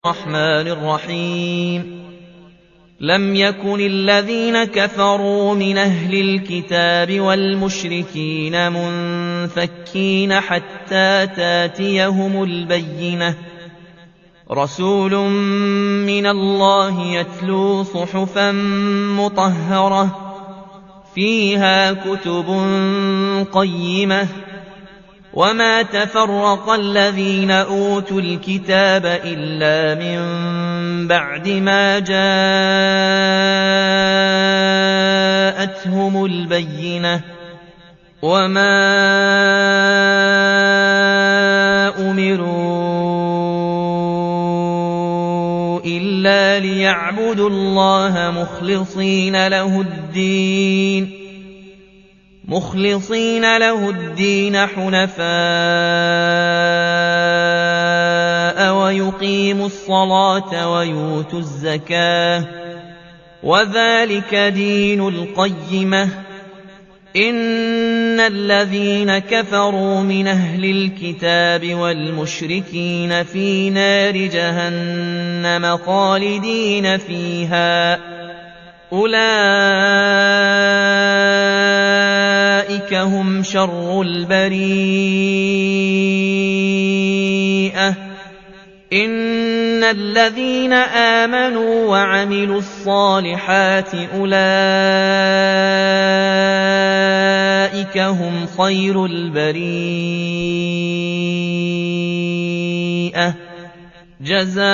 الرحمن الرحيم لم يكن الذين كفروا من أهل الكتاب والمشركين منفكين حتى تاتيهم البينة رسول من الله يتلو صحفا مطهرة فيها كتب قيمة وما تفرق الذين أوتوا الكتاب إلا من بعد ما جاءتهم البينة وما أمروا إلا ليعبدوا الله مخلصين له الدين حنفاء ويقيموا الصلاة ويؤتوا الزكاة وذلك دين القيمة إن الذين كفروا من أهل الكتاب والمشركين في نار جهنم خالدين فيها أولئك هم شر البريئة إن الذين آمنوا وعملوا الصالحات أولئك هم خير البريئة جزاؤهم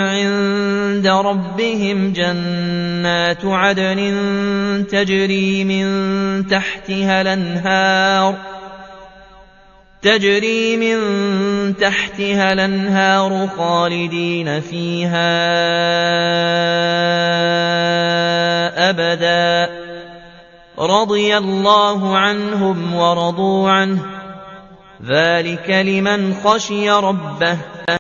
عند ربهم جنات عدن تجري من تحتها الأنهار خالدين فيها أبدا رضي الله عنهم ورضوا عنه ذلك لمن خشي ربه